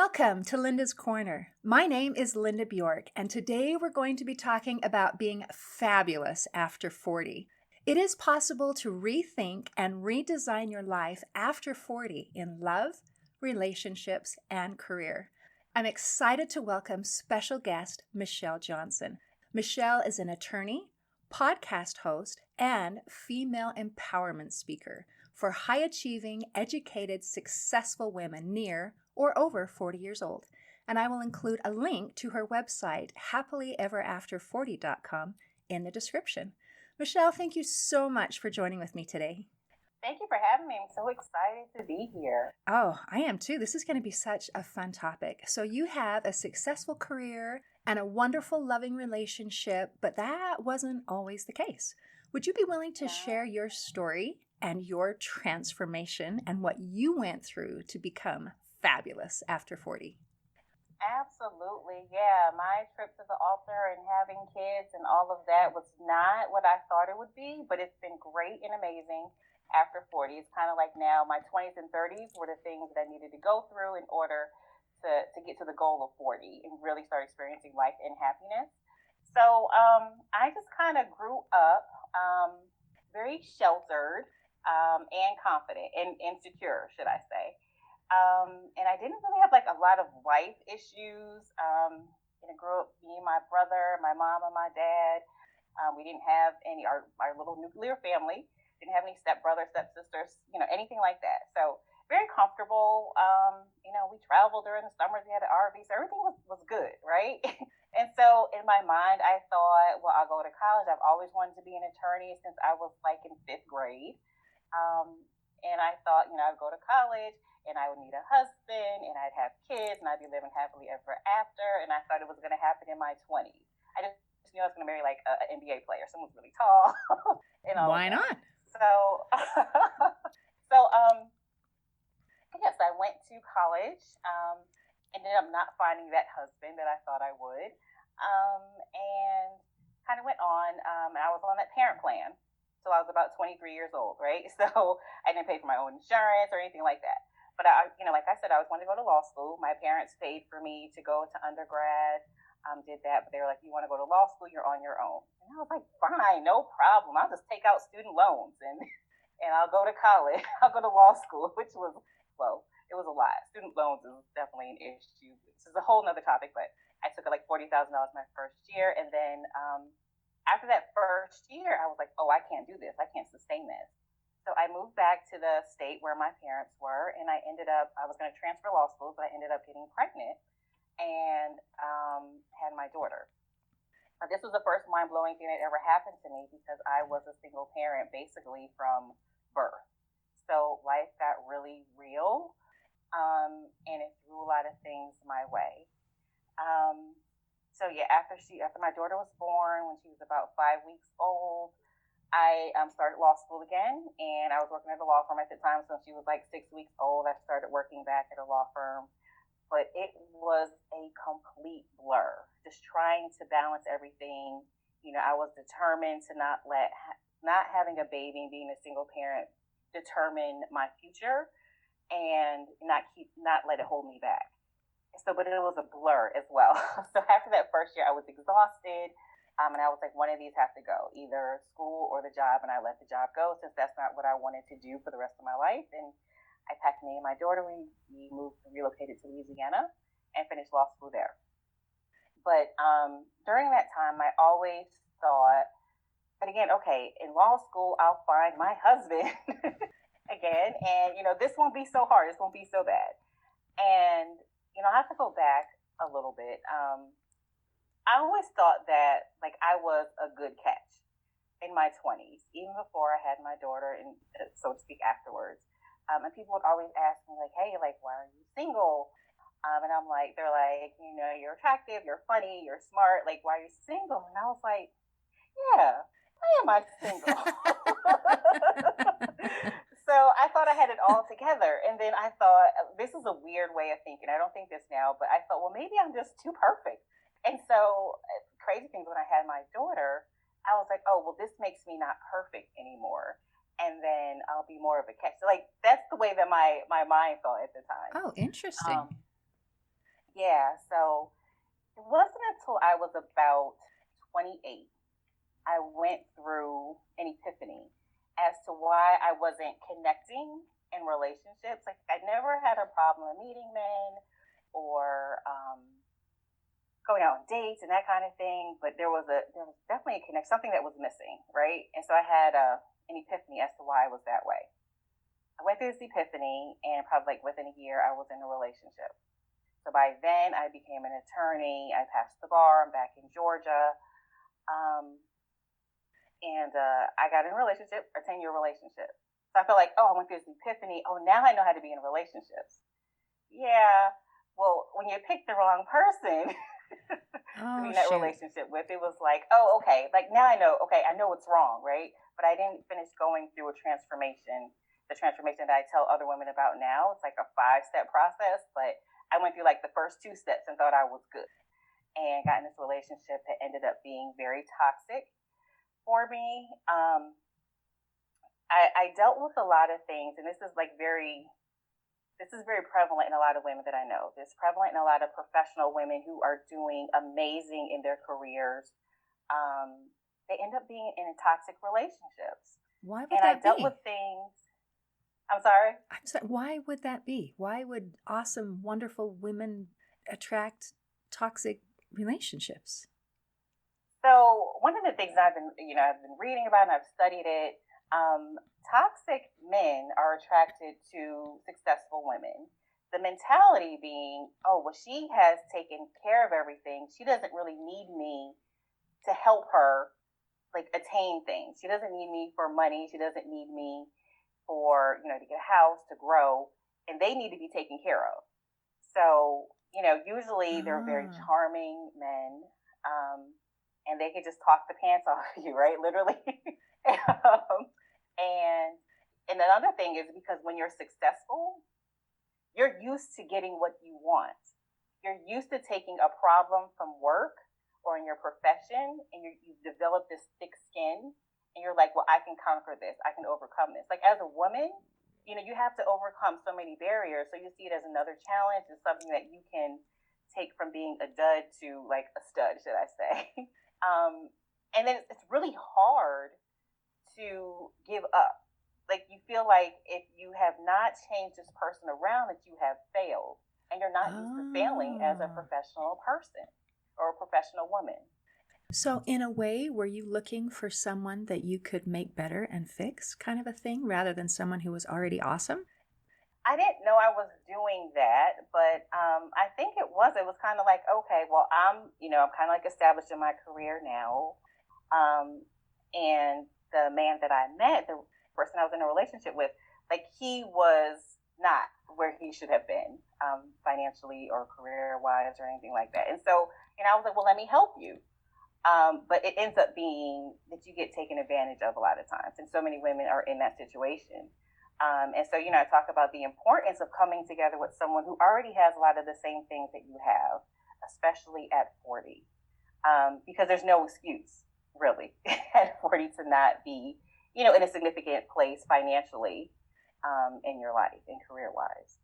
Welcome to Linda's Corner. My name is Linda Bjork, and today we're going to be talking about being fabulous after 40. It is possible to rethink and redesign your life after 40 in love, relationships, and career. I'm excited to welcome special guest Michelle Johnson. Michelle is an attorney, podcast host, and female empowerment speaker for high-achieving, educated, successful women near or over 40 years old. And I will include a link to her website, happilyeverafter40.com, in the description. Michelle, thank you so much for joining with me today. Thank you for having me. I'm so excited to be here. Oh, I am too. This is going to be such a fun topic. So you have a successful career and a wonderful, loving relationship, but that wasn't always the case. Would you be willing to share your story and your transformation and what you went through to become fabulous after 40? Absolutely. Yeah. My trip to the altar and having kids and all of that was not what I thought it would be, but it's been great and amazing after 40. It's kind of like now my 20s and 30s were the things that I needed to go through in order to get to the goal of 40 and really start experiencing life and happiness. So I just kind of grew up very sheltered and confident and insecure, should I say. And I didn't really have like a lot of life issues. I grew up, me and my brother, my mom and my dad. We didn't have our little nuclear family, didn't have any stepbrothers, stepsisters, anything like that. So very comfortable. We traveled during the summers, we had an RV, so everything was good, right? And so in my mind, I thought, well, I'll go to college. I've always wanted to be an attorney since I was like in fifth grade. And I thought, I'd go to college and I would meet a husband and I'd have kids and I'd be living happily ever after. And I thought it was going to happen in my 20s. I just knew I was going to marry like an NBA player, someone who's really tall. Why not? So, yes, I went to college, ended up not finding that husband that I thought I would, and kind of went on, and I was on that parent plan. So I was about 23 years old, right? So I didn't pay for my own insurance or anything like that. But like I said, I was wanting to go to law school. My parents paid for me to go to undergrad, did that, but they were like, you want to go to law school, you're on your own. And I was like, fine, no problem. I'll just take out student loans and I'll go to college. I'll go to law school, which was, it was a lot. Student loans is definitely an issue. This is a whole nother topic, but I took like $40,000 my first year. And then after that first year, I was like, oh, I can't do this. I can't sustain this. So I moved back to the state where my parents were, and I was going to transfer law school, but I ended up getting pregnant and had my daughter. Now, this was the first mind-blowing thing that ever happened to me because I was a single parent basically from birth. So life got really real, and it threw a lot of things my way. After my daughter was born, when she was about 5 weeks old, I started law school again, and I was working at a law firm at the time. So she was like 6 weeks old, I started working back at a law firm. But it was a complete blur, just trying to balance everything. I was determined to not having a baby and being a single parent determine my future and not let it hold me back. But it was a blur as well. So after that first year, I was exhausted. And I was like, one of these has to go, either school or the job. And I let the job go since that's not what I wanted to do for the rest of my life. And I packed me and my daughter. We relocated to Louisiana and finished law school there. But during that time, I always thought, but again, okay, in law school, I'll find my husband again. And, this won't be so hard. This won't be so bad. And, I have to go back a little bit. I always thought that like I was a good catch in my 20s, even before I had my daughter and so to speak afterwards. And people would always ask me like, hey, like, why are you single? And I'm like, they're like, you're attractive, you're funny, you're smart. Like, why are you single? And I was like, yeah, why am I single? So I thought I had it all together. And then I thought, this is a weird way of thinking. I don't think this now, but I thought, well, maybe I'm just too perfect. And so crazy things, when I had my daughter, I was like, oh, well, this makes me not perfect anymore. And then I'll be more of a catch. So like, that's the way that my mind thought at the time. Oh, interesting. Yeah, so it wasn't until I was about 28 I went through an epiphany as to why I wasn't connecting in relationships. Like I never had a problem meeting men or going out on dates and that kind of thing, but there was definitely a connect something that was missing, right? And so I had an epiphany as to why I was that way. I went through this epiphany, and probably like within a year, I was in a relationship. So by then, I became an attorney. I passed the bar. I'm back in Georgia. Um, and I got in a relationship, a 10-year relationship. So I feel like, oh, I went through this epiphany. Oh, now I know how to be in relationships. Yeah. Well, when you pick the wrong person to be Oh, in that shoot. relationship with, it was like, oh, okay. Like now I know, okay, I know what's wrong, right? But I didn't finish going through a transformation, the transformation that I tell other women about now. It's like a 5-step process, but I went through like the first 2 steps and thought I was good and got in this relationship that ended up being very toxic for me. I dealt with a lot of things, and this is very prevalent in a lot of women that I know. It's prevalent in a lot of professional women who are doing amazing in their careers. They end up being in toxic relationships, Why would and I that dealt with be? things. I'm sorry. I'm sorry. Why would that be? Why would awesome, wonderful women attract toxic relationships? So one of the things I've been reading about and I've studied it. Toxic men are attracted to successful women. The mentality being, oh, well, she has taken care of everything. She doesn't really need me to help her like attain things. She doesn't need me for money. She doesn't need me for, to get a house, to grow, and they need to be taken care of. So, usually they're very Ah, charming men, and they can just talk the pants off you, right? Literally. um, and and another thing is because when you're successful, you're used to getting what you want. You're used to taking a problem from work or in your profession, and you've developed this thick skin, and you're like, well, I can conquer this. I can overcome this. Like as a woman, you have to overcome so many barriers. So you see it as another challenge and something that you can take from being a dud to like a stud, should I say? um, and then it's really hard to give up. Like you feel like if you have not changed this person around, that you have failed, and you're not used to failing as a ah. professional person or a professional woman. So, in a way, were you looking for someone that you could make better and fix, kind of a thing, rather than someone who was already awesome? I didn't know I was doing that, but I think it was kind of like, okay, well, I'm kind of like established in my career now. Um, and the man that I met, the person I was in a relationship with, like he was not where he should have been, financially or career wise or anything like that. And so, I was like, well, let me help you. But it ends up being that you get taken advantage of a lot of times. And so many women are in that situation. And so, I talk about the importance of coming together with someone who already has a lot of the same things that you have, especially at 40, because there's no excuse really at 40 to not be, in a significant place financially, in your life and career wise.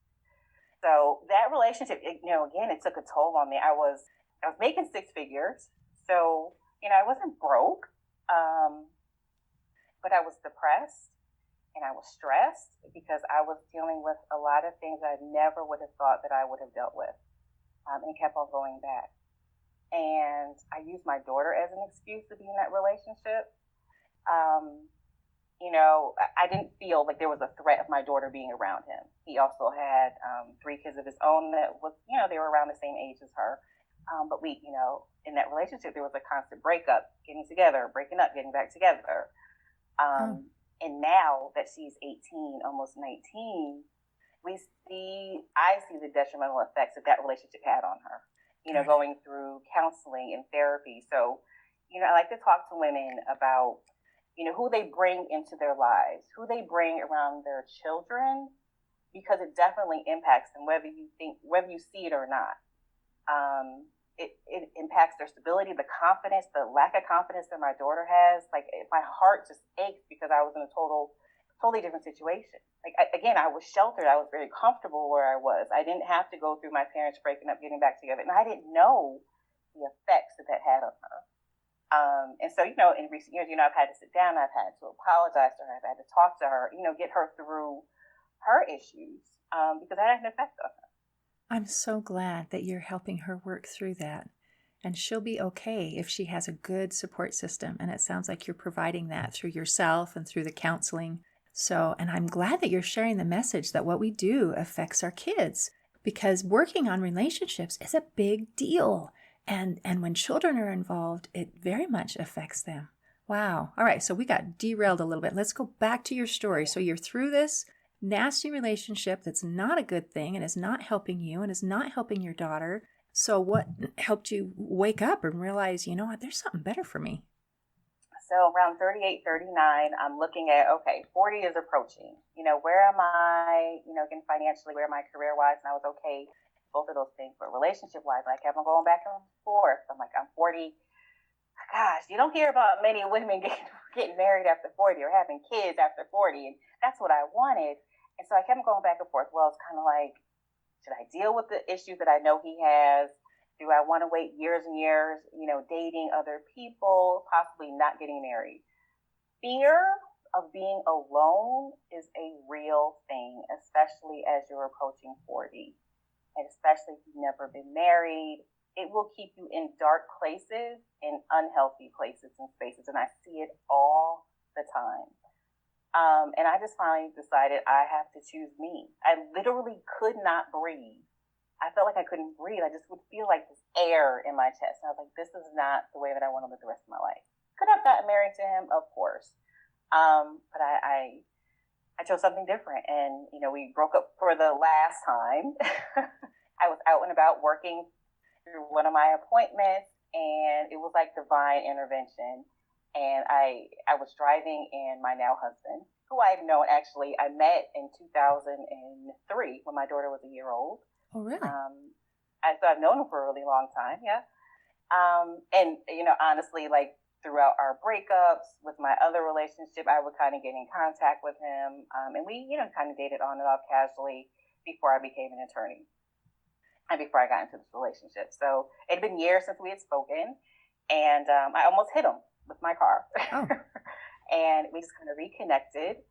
So that relationship, again, it took a toll on me. I was making 6 figures, so I wasn't broke, um, but I was depressed and I was stressed because I was dealing with a lot of things I never would have thought that I would have dealt with, and kept on going back. And I used my daughter as an excuse to be in that relationship. Um, I didn't feel like there was a threat of my daughter being around him. He also had 3 kids of his own that was, they were around the same age as her. But in that relationship, there was a constant breakup, getting together, breaking up, getting back together. Oh, And now that she's 18, almost 19, I see the detrimental effects that that relationship had on her, got it. going through counseling and therapy. So, I like to talk to women about, who they bring into their lives, who they bring around their children, because it definitely impacts them, whether you see it or not. It impacts their stability, the confidence, the lack of confidence that my daughter has. Like my heart just aches because I was in a totally different situation. Like, again, I was sheltered. I was very comfortable where I was. I didn't have to go through my parents breaking up, getting back together. And I didn't know the effects that had on her. And so, in recent years, I've had to sit down, I've had to apologize to her, I've had to talk to her, get her through her issues, because that had an effect on her. I'm so glad that you're helping her work through that. And she'll be okay if she has a good support system. And it sounds like you're providing that through yourself and through the counseling. So, and I'm glad that you're sharing the message that what we do affects our kids, because working on relationships is a big deal. And when children are involved, it very much affects them. Wow. All right. So we got derailed a little bit. Let's go back to your story. So you're through this nasty relationship that's not a good thing and is not helping you and is not helping your daughter. So what helped you wake up and realize, you know what, there's something better for me? So around 38, 39, I'm looking at, okay, 40 is approaching. Where am I, again, financially, where am I career-wise? And I was okay, both of those things. But relationship-wise, I kept on going back and forth. I'm like, I'm 40. Gosh, you don't hear about many women getting married after 40 or having kids after 40. And that's what I wanted. And so I kept going back and forth. Well, it's kind of like, should I deal with the issues that I know he has? Do I want to wait years and years, dating other people, possibly not getting married? Fear of being alone is a real thing, especially as you're approaching 40. And especially if you've never been married, it will keep you in dark places, in unhealthy places and spaces. And I see it all the time. And I just finally decided I have to choose me. I literally could not breathe. I felt like I couldn't breathe. I just would feel like this air in my chest. And I was like, this is not the way that I want to live the rest of my life. Could I have gotten married to him? Of course. But I chose something different. And, we broke up for the last time. I was out and about working through one of my appointments, and it was like divine intervention. And I was driving, and my now husband, who I've known, actually, I met in 2003 when my daughter was a year old. Oh, really? So I've known him for a really long time, yeah. And, honestly, like throughout our breakups with my other relationship, I would kind of get in contact with him. And we, kind of dated on and off casually before I became an attorney and before I got into this relationship. So it had been years since we had spoken, and I almost hit him with my car. Oh. And we just kind of reconnected.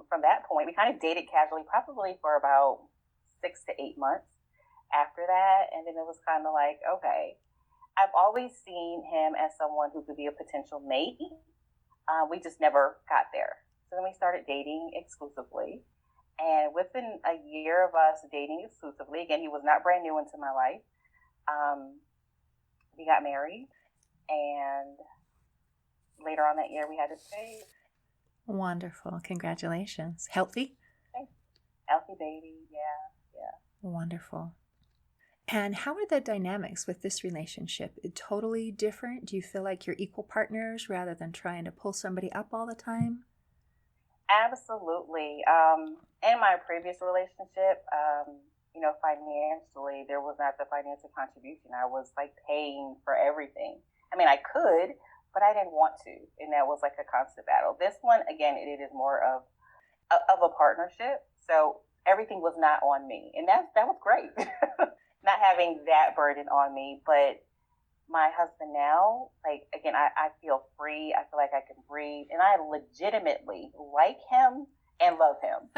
From that point, we kind of dated casually, probably for about 6 to 8 months after that. And then it was kind of like, okay, I've always seen him as someone who could be a potential mate. We just never got there. So then we started dating exclusively. And within a year of us dating exclusively, again, he was not brand new into my life. We got married, and later on that year, we had a baby. Wonderful. Congratulations. Healthy? Thanks. Healthy baby. Yeah. Wonderful. And how are the dynamics with this relationship? Totally different? Do you feel like you're equal partners rather than trying to pull somebody up all the time? Absolutely. In my previous relationship, financially, there was not the financial contribution. I was like paying for everything. I mean, I could, but I didn't want to. And that was like a constant battle. This one, again, it is more of a partnership. So everything was not on me. And that was great. Not having that burden on me. But my husband now, like, again, I feel free. I feel like I can breathe. And I legitimately like him and love him.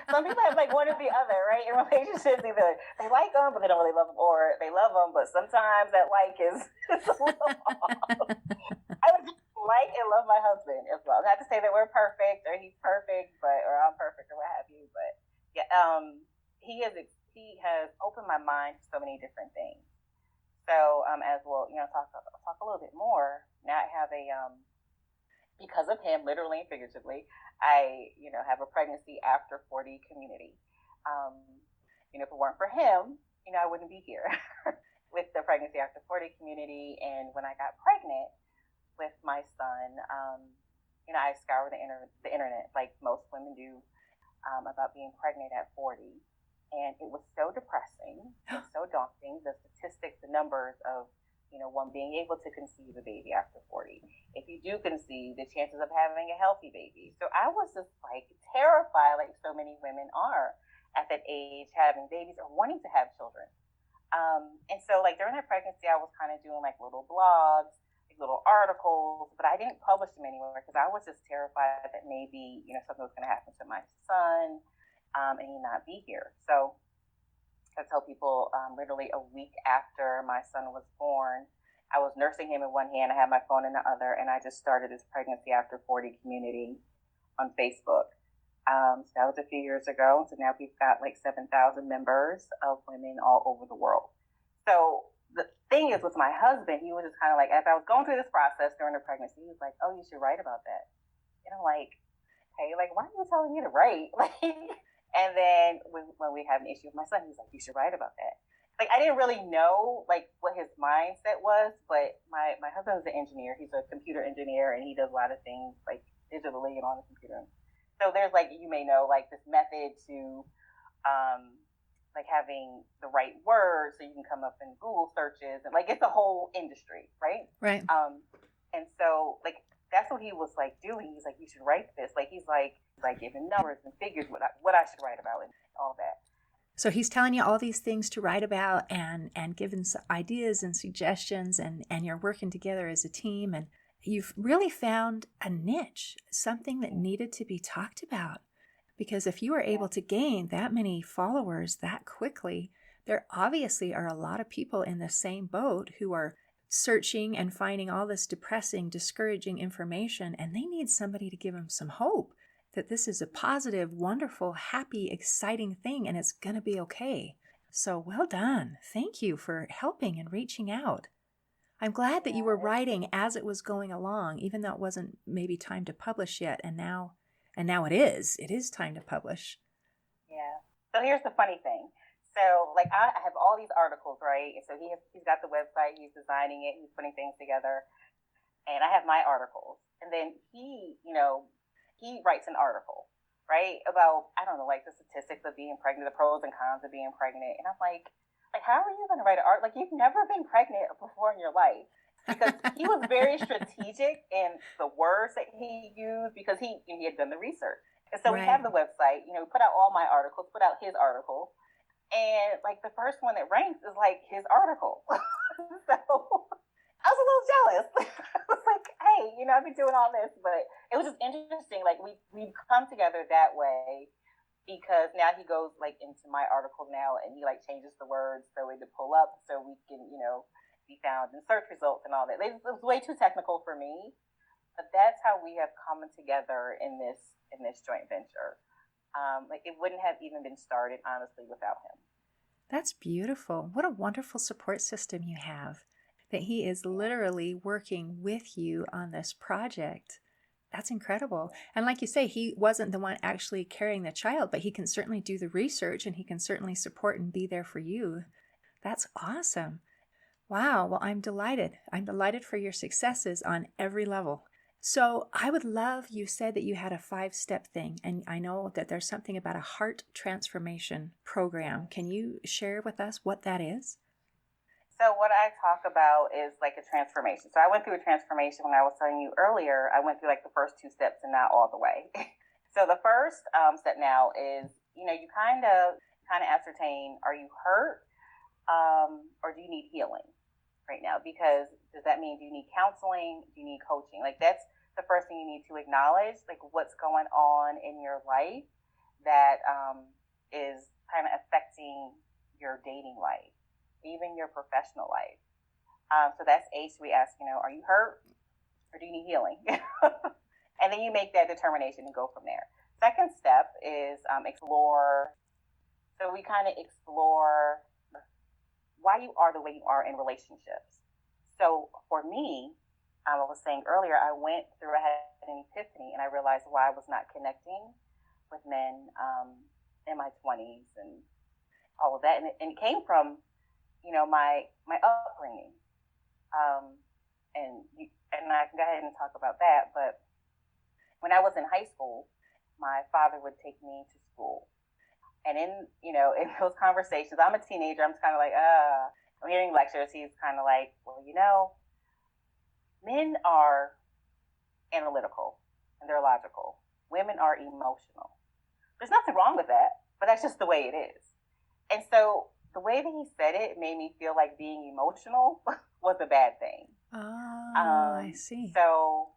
Some people have like one or the other, right? In relationships, either they like him, but they don't really love him, or they love him, but sometimes that like is a little off. I would like and love my husband as well. Not to say that we're perfect or he's perfect, or I'm perfect or what have you, but yeah, he has opened my mind to so many different things. So as well, talk a little bit more. Now I have because of him, literally and figuratively, I have a pregnancy after 40 community. If it weren't for him, I wouldn't be here with the pregnancy after 40 community. And when I got pregnant with my son, I scoured the internet like most women do about being pregnant at 40. And it was so depressing, and so daunting. The statistics, the numbers of, one being able to conceive a baby after 40. If you do conceive, the chances of having a healthy baby. So I was just like terrified, like so many women are at that age, having babies or wanting to have children. And so like during that pregnancy, I was kind of doing like little blogs, like little articles, but I didn't publish them anywhere because I was just terrified that maybe, something was going to happen to my son, and he not be here. So I tell people literally a week after my son was born, I was nursing him in one hand, I had my phone in the other, and I just started this pregnancy after 40 community on Facebook. So that was a few years ago. So now we've got like 7,000 members of women all over the world. So the thing is with my husband, he was just kind of like, as I was going through this process during the pregnancy, he was like, oh, you should write about that. And I'm like, hey, like, why are you telling me to write? Like, and then when we had an issue with my son, he's like, you should write about that. Like, I didn't really know like what his mindset was, but my husband is an engineer. He's a computer engineer, and he does a lot of things like digitally and on the computer. So there's like, you may know, like this method to like having the right words so you can come up in Google searches, and like it's a whole industry, right? Right. And so like that's what he was like doing. He's like, you should write this. Like he's like giving numbers and figures what I should write about and all that. So he's telling you all these things to write about and giving ideas and suggestions, and you're working together as a team, and you've really found a niche, something that needed to be talked about. Because if you were able to gain that many followers that quickly, there obviously are a lot of people in the same boat who are searching and finding all this depressing, discouraging information, and they need somebody to give them some hope that this is a positive, wonderful, happy, exciting thing, and it's going to be okay. So well done. Thank you for helping and reaching out. I'm glad that you were writing as it was going along, even though it wasn't maybe time to publish yet, and now it is. It is time to publish. Yeah. So here's the funny thing. So like I have all these articles, right? And so he's got the website, he's designing it, he's putting things together, and I have my articles. And then he writes an article, right, about, I don't know, like the statistics of being pregnant, the pros and cons of being pregnant. And I'm like, how are you going to write an art? Like, you've never been pregnant before in your life. Because he was very strategic in the words that he used, because he had done the research. And so we have the website, put out all my articles, put out his article. And like the first one that ranks is like his article. So I was a little jealous. I was like, hey, I've been doing all this, but it was just interesting. Like we've come together that way, because now he goes like into my article now, and he like changes the words so we can pull up so we can, be found in search results and all that. It was way too technical for me, but that's how we have come together in this joint venture. Like it wouldn't have even been started, honestly, without him. That's beautiful. What a wonderful support system you have, that he is literally working with you on this project. That's incredible. And like you say, he wasn't the one actually carrying the child, but he can certainly do the research, and he can certainly support and be there for you. That's awesome. Wow. Well, I'm delighted. I'm delighted for your successes on every level. So I would love, you said that you had a 5-step thing, and I know that there's something about a heart transformation program. Can you share with us what that is? So what I talk about is like a transformation. So I went through a transformation when I was telling you earlier. I went through like the first 2 steps and not all the way. So the first step now is, you kind of ascertain, are you hurt or do you need healing right now? Because does that mean, do you need counseling? Do you need coaching? Like that's the first thing you need to acknowledge, like what's going on in your life that is kind of affecting your dating life, even your professional life. So that's H. We ask, are you hurt or do you need healing? And then you make that determination and go from there. Second step is explore. So we kind of explore why you are the way you are in relationships. So for me, I was saying earlier, I had an epiphany, and I realized why I was not connecting with men in my 20s and all of that. And it came from, my upbringing. And I can go ahead and talk about that. But when I was in high school, my father would take me to school. And in those conversations, I'm a teenager. I'm just kind of like, I'm hearing lectures, he's kind of like, well, men are analytical and they're logical. Women are emotional. There's nothing wrong with that, but that's just the way it is. And so the way that he said it made me feel like being emotional was a bad thing. Oh, I see. So,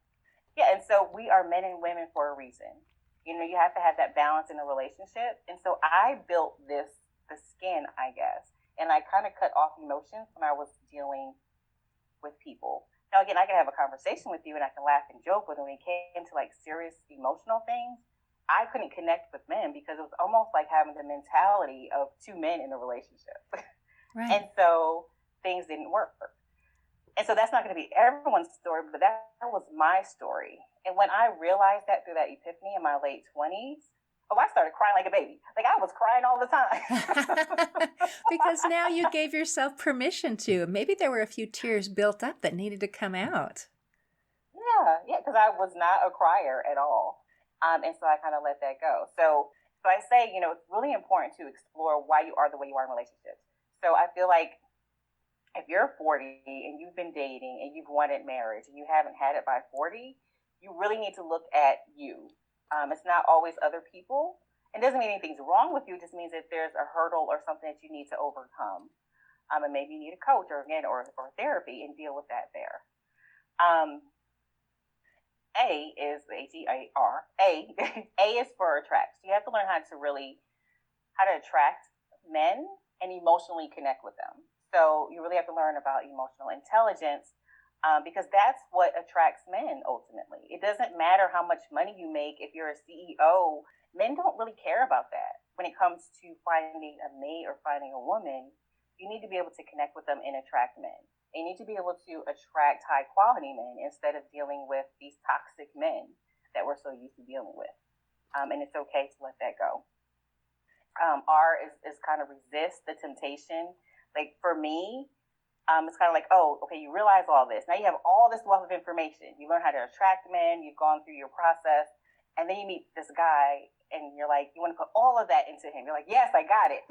yeah, and so we are men and women for a reason. You have to have that balance in a relationship. And so I built the skin, I guess, and I kind of cut off emotions when I was dealing with people. Now, again, I can have a conversation with you and I can laugh and joke, but when it came to like serious emotional things, I couldn't connect with men because it was almost like having the mentality of two men in a relationship. Right. And so things didn't work. And so that's not going to be everyone's story, but that was my story. And when I realized that through that epiphany in my late 20s, I started crying like a baby. Like I was crying all the time. Because now you gave yourself permission to. Maybe there were a few tears built up that needed to come out. Yeah, because I was not a crier at all. And so I kind of let that go. So I say, it's really important to explore why you are the way you are in relationships. So I feel like if you're 40 and you've been dating and you've wanted marriage and you haven't had it by 40, you really need to look at you. It's not always other people. It doesn't mean anything's wrong with you. It just means that there's a hurdle or something that you need to overcome. And maybe you need a coach or therapy and deal with that there. A is ATAR. A is for attract. So you have to learn how to attract men and emotionally connect with them. So you really have to learn about emotional intelligence because that's what attracts men ultimately. It doesn't matter how much money you make if you're a CEO. Men don't really care about that. When it comes to finding a mate or finding a woman, you need to be able to connect with them and attract men. You need to be able to attract high quality men instead of dealing with these toxic men that we're so used to dealing with. And it's okay to let that go. R is kind of resist the temptation. Like for me, it's kind of like, oh, okay, you realize all this. Now you have all this wealth of information. You learn how to attract men. You've gone through your process. And then you meet this guy and you're like, you want to put all of that into him. You're like, yes, I got it.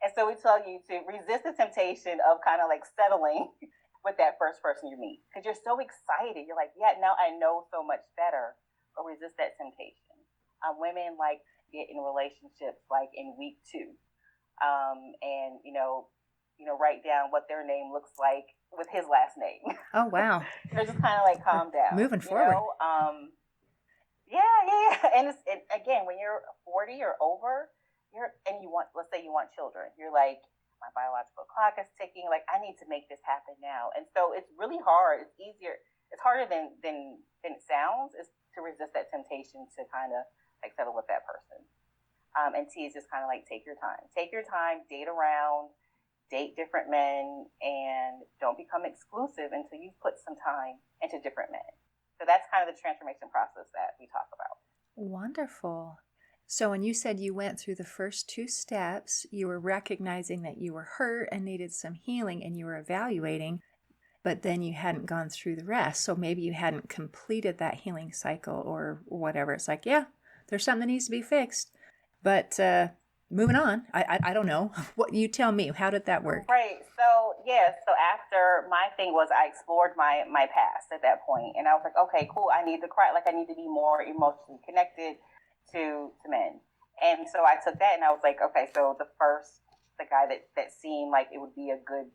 And so we tell you to resist the temptation of kind of like settling with that first person you meet. Because you're so excited. You're like, yeah, now I know so much better. Or resist that temptation. Women like get in relationships like in week 2. And, write down what their name looks like with his last name. Oh, wow. They're just kind of like, calm down. Moving forward. Yeah. And again, when you're 40 or over, let's say you want children. You're like, my biological clock is ticking. Like, I need to make this happen now. And so it's really hard. It's easier. It's harder than it sounds is to resist that temptation to kind of like settle with that person. And T is just kind of like, take your time. Take your time, date around, date different men, and don't become exclusive until you've put some time into different men. So that's kind of the transformation process that we talk about. Wonderful. So when you said you went through the first 2 steps, you were recognizing that you were hurt and needed some healing and you were evaluating, but then you hadn't gone through the rest. So maybe you hadn't completed that healing cycle or whatever. It's like, yeah, there's something that needs to be fixed. But moving on, I don't know. What you tell me, how did that work? Right. So after my thing was I explored my past at that point, and I was like, okay, cool. I need to cry. Like I need to be more emotionally connected to men. And so I took that and I was like, okay, so the guy that seemed like it would be a good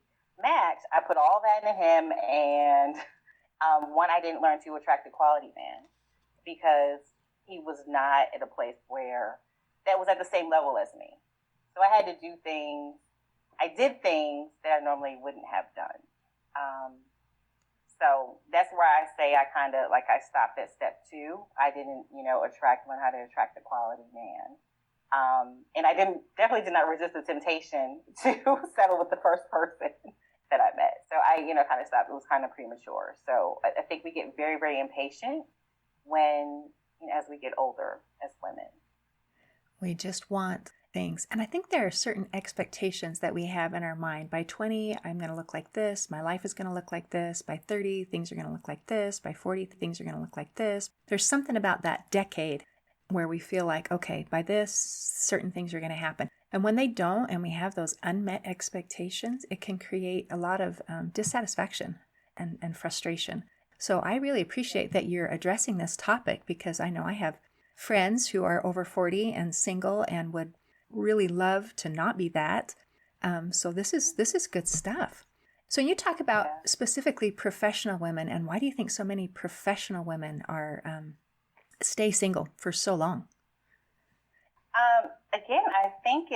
match, I put all that into him. And one, I didn't learn to attract a quality man because he was not at a place where that was at the same level as me. So I had to do things. I did things that I normally wouldn't have done. So that's where I say I kind of like I stopped at step 2. I didn't, learn how to attract a quality man. And I definitely did not resist the temptation to settle with the first person that I met. So I, kind of stopped. It was kind of premature. So I think we get very, very impatient when, as we get older as women. We just want things. And I think there are certain expectations that we have in our mind. By 20, I'm going to look like this. My life is going to look like this. By 30, things are going to look like this. By 40, things are going to look like this. There's something about that decade where we feel like, okay, by this, certain things are going to happen. And when they don't, and we have those unmet expectations, it can create a lot of dissatisfaction and frustration. So I really appreciate that you're addressing this topic, because I know I have friends who are over 40 and single and would really love to not be that. So this is good stuff. So you talk about specifically professional women, and why do you think so many professional women are stay single for so long? Again, I think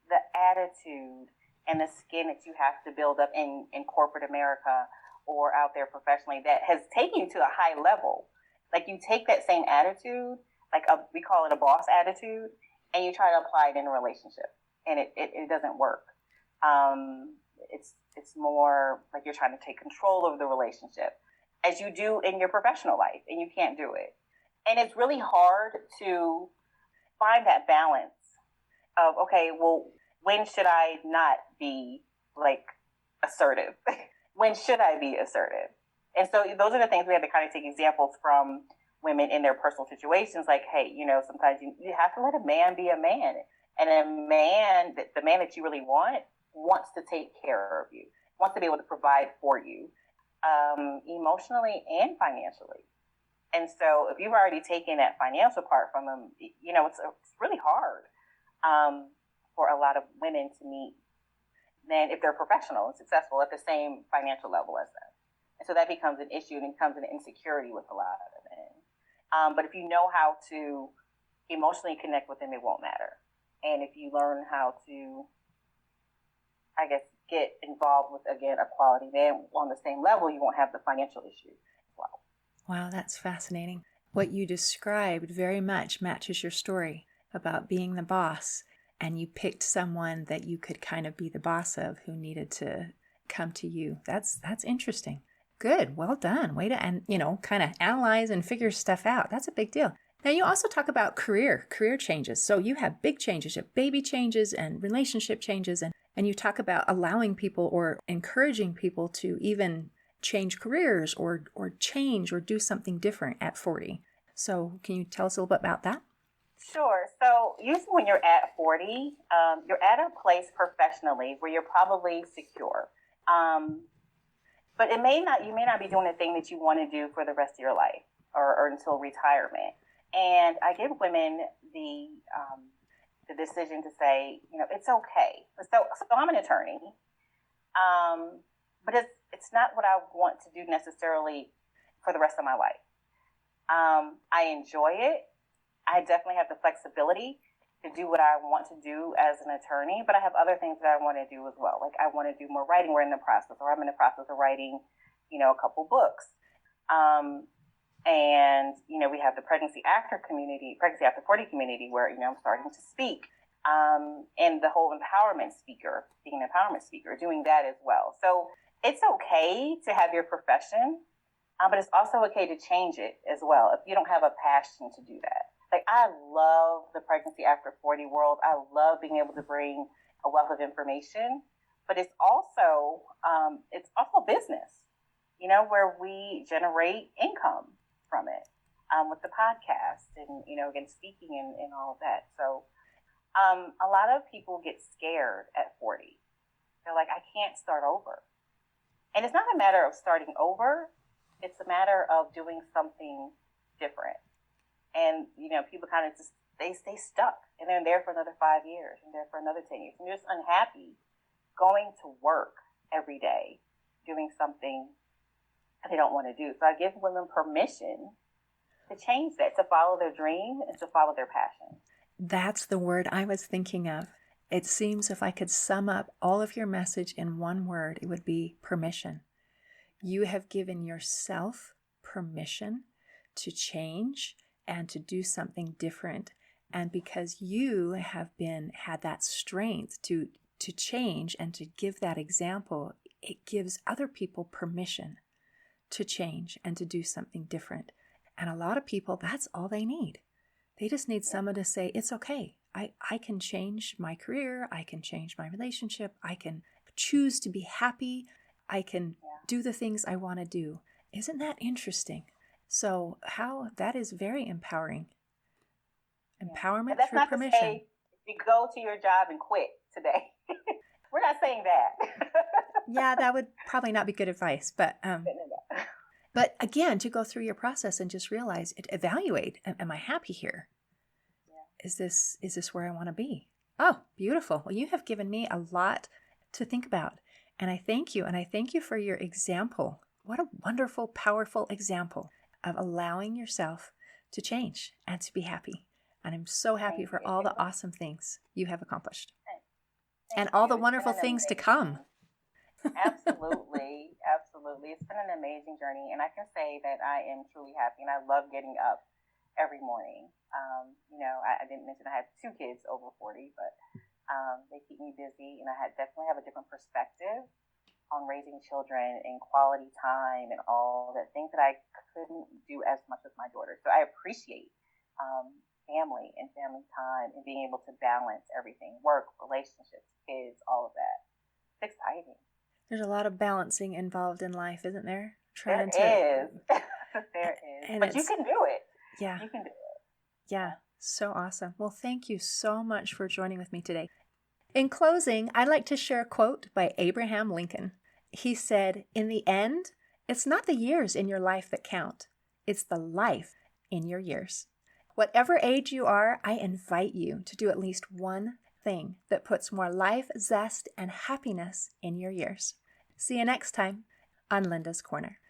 the attitude and the skin that you have to build up in corporate America or out there professionally that has taken you to a high level. Like, you take that same attitude, we call it a boss attitude, and you try to apply it in a relationship, and it doesn't work. It's more like you're trying to take control of the relationship, as you do in your professional life, and you can't do it. And it's really hard to find that balance of, okay, well, when should I not be assertive? When should I be assertive? And so those are the things we have to kind of take examples from women in their personal situations. Like, hey, sometimes you have to let a man be a man. And the man that you really wants to take care of you, wants to be able to provide for you, emotionally and financially. And so if you've already taken that financial part from them, it's really hard for a lot of women to meet men, if they're professional and successful, at the same financial level as them. And so that becomes an issue, and it becomes an insecurity with a lot of men. But if you know how to emotionally connect with them, it won't matter. And if you learn how to, I guess, get involved with, again, a quality man on the same level, you won't have the financial issue as well. Wow, that's fascinating. What you described very much matches your story about being the boss, and you picked someone that you could kind of be the boss of, who needed to come to you. That's interesting. Good. Well done. Way to, and kind of analyze and figure stuff out. That's a big deal. Now, you also talk about career changes. So you have big changes, you have baby changes and relationship changes, and you talk about allowing people or encouraging people to even change careers or change or do something different at 40. So can you tell us a little bit about that? Sure. So usually when you're at 40, you're at a place professionally where you're probably secure. But you may not be doing the thing that you want to do for the rest of your life or until retirement. And I give women the decision to say, it's okay. So I'm an attorney, but it's not what I want to do necessarily for the rest of my life. I enjoy it. I definitely have the flexibility to do what I want to do as an attorney, but I have other things that I want to do as well. Like, I want to do more writing. I'm in the process of writing, a couple books. And, we have the pregnancy after 40 community where, I'm starting to speak, and the whole being an empowerment speaker, doing that as well. So it's okay to have your profession, but it's also okay to change it as well if you don't have a passion to do that. Like, I love the pregnancy after 40 world. I love being able to bring a wealth of information, but it's also business, where we generate income from it, with the podcast and, again, speaking and all of that. So a lot of people get scared at 40. They're like, I can't start over. And it's not a matter of starting over. It's a matter of doing something different. And, people kind of just, they stay stuck, and they're there for another 5 years and there for another 10 years. And they're just unhappy going to work every day, doing something that they don't want to do. So I give women permission to change that, to follow their dream and to follow their passion. That's the word I was thinking of. It seems if I could sum up all of your message in one word, it would be permission. You have given yourself permission to change and to do something different. And because you have had that strength to change and to give that example, it gives other people permission to change and to do something different. And a lot of people, that's all they need. They just need someone to say, it's okay. I can change my career. I can change my relationship. I can choose to be happy. I can do the things I want to do. Isn't that interesting? So that is very empowering. Empowerment But that's through not permission. to say you go to your job and quit today. We're not saying that. Yeah, that would probably not be good advice. But again, to go through your process and just realize, evaluate, am I happy here? Yeah. Is this where I want to be? Oh, beautiful. Well, you have given me a lot to think about. And I thank you. And I thank you for your example. What a wonderful, powerful example of allowing yourself to change and to be happy. And I'm so happy for all the awesome things you have accomplished. And all the wonderful things to come. Absolutely. Absolutely. It's been an amazing journey. And I can say that I am truly happy. And I love getting up every morning. I didn't mention I have 2 kids over 40, but they keep me busy. And I definitely have a different perspective on raising children and quality time and all that, things that I couldn't do as much with my daughter. So I appreciate family and family time and being able to balance everything, work, relationships, kids, all of that. It's exciting. There's a lot of balancing involved in life, isn't there? There is. But you can do it. Yeah. You can do it. Yeah. So awesome. Well, thank you so much for joining with me today. In closing, I'd like to share a quote by Abraham Lincoln. He said, "In the end, it's not the years in your life that count. It's the life in your years." Whatever age you are, I invite you to do at least one thing that puts more life, zest, and happiness in your years. See you next time on Linda's Corner.